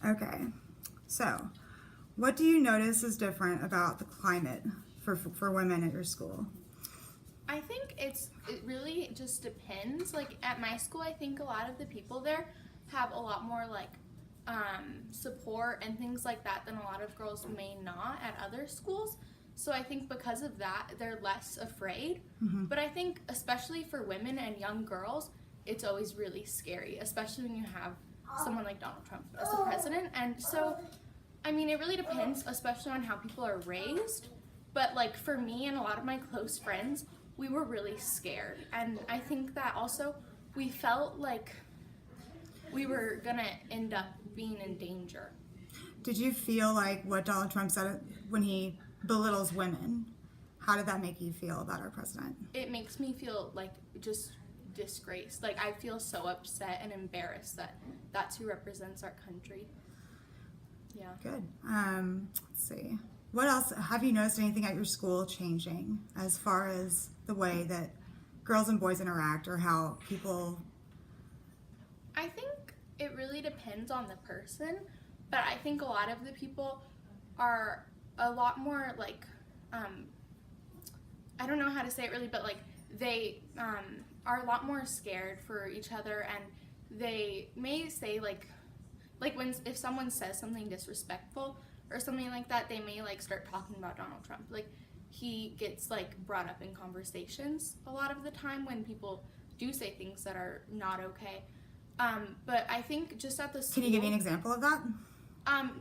Okay. So, what do you notice is different about the climate for women at your school? I think it really just depends. Like at my school, I think a lot of the people there have a lot more like support and things like that than a lot of girls may not at other schools. So I think because of that, they're less afraid. But I think especially for women and young girls, it's always really scary, especially when you have someone like Donald Trump as the president. And so, I mean, it really depends, especially on how people are raised. But like for me and a lot of my close friends, we were really scared. And I think that also we felt like we were gonna end up being in danger. Did you feel like what Donald Trump said when he belittles women? How did that make you feel about our president? It makes me feel like just disgraced. Like I feel so upset and embarrassed that that's who represents our country. Yeah. Good. Let's see. What else? Have you noticed anything at your school changing as far as the way that girls and boys interact or how people. I think it really depends on the person, but I think a lot of the people are a lot more like, I don't know how to say it really, but like they are a lot more scared for each other, and they may say like when if someone says something disrespectful or something like that, they may like start talking about Donald Trump. Like he gets like brought up in conversations a lot of the time when people do say things that are not okay. But I think just at the school, Can you give me an example of that?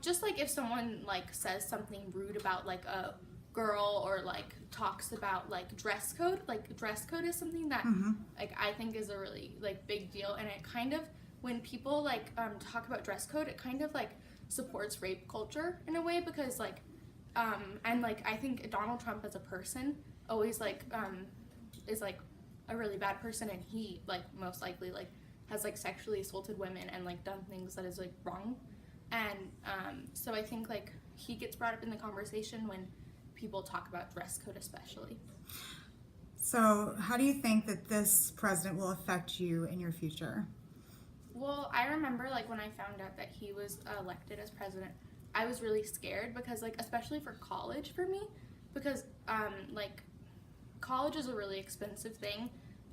just like if someone like says something rude about like a girl or like talks about like dress code, like dress code is something that like I think is a really like big deal, and it kind of when people like talk about dress code, it kind of like supports rape culture in a way because like and like I think Donald Trump as a person always like is like a really bad person, and he like most likely like has like sexually assaulted women and like done things that is like wrong. And so I think like he gets brought up in the conversation when people talk about dress code especially. So, how do you think that this president will affect you in your future? Well, I remember like when I found out that he was elected as president, I was really scared because like especially for college for me, because like college is a really expensive thing,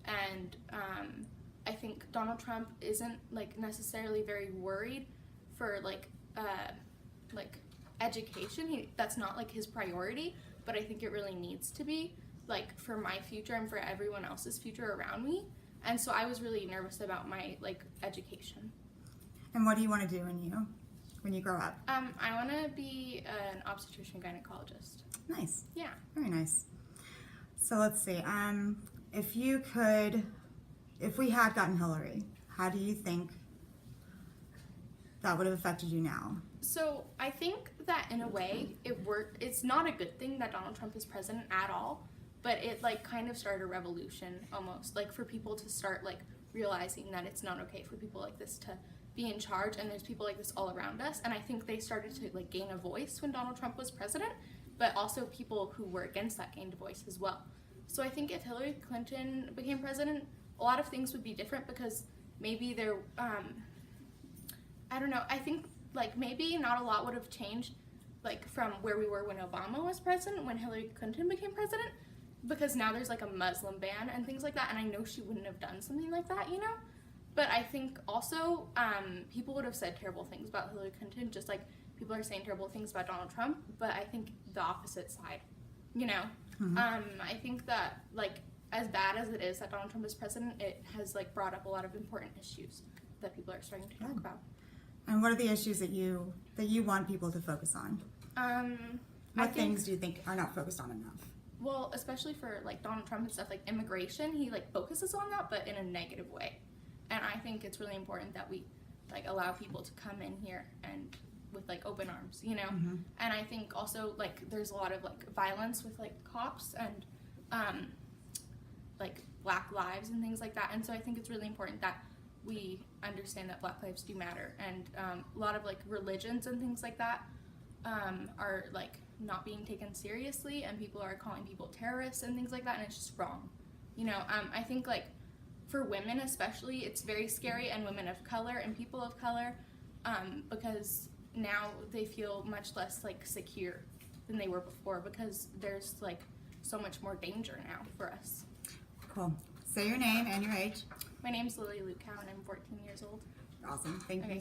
and I think Donald Trump isn't like necessarily very worried for like education. That's not like his priority, but I think it really needs to be like for my future and for everyone else's future around me. And so I was really nervous about my like education. And what do you want to do when you grow up? I want to be an obstetrician gynecologist. Nice. Yeah. Very nice. So let's see. If we had gotten Hillary, how do you think that would have affected you now? So I think that in a way it worked. It's not a good thing that Donald Trump is president at all, but it like kind of started a revolution almost, like for people to start like realizing that it's not okay for people like this to be in charge, and there's people like this all around us. And I think they started to like gain a voice when Donald Trump was president, but also people who were against that gained a voice as well. So I think if Hillary Clinton became president, a lot of things would be different because maybe there I don't know, I think like maybe not a lot would have changed like from where we were when Obama was president, when Hillary Clinton became president, because now there's like a Muslim ban and things like that, and I know she wouldn't have done something like that, you know? But I think also people would have said terrible things about Hillary Clinton, just like people are saying terrible things about Donald Trump, but I think the opposite side, you know? I think that like as bad as it is that Donald Trump is president, it has like brought up a lot of important issues that people are starting to talk about. And what are the issues that you want people to focus on? What things do you think are not focused on enough? Well, especially for like Donald Trump and stuff like immigration, he like focuses on that, but in a negative way. And I think it's really important that we like allow people to come in here and with like open arms, you know. And I think also like there's a lot of like violence with like cops and like Black lives and things like that. And so I think it's really important that we understand that Black lives do matter, and a lot of like religions and things like that are like not being taken seriously, and people are calling people terrorists and things like that, and it's just wrong, you know. I think like for women especially, it's very scary, and women of color and people of color, because now they feel much less like secure than they were before because there's like so much more danger now for us. Cool. Say your name and your age. My name's Lily Lukow and I'm 14 years old. Awesome. Thank you. Okay.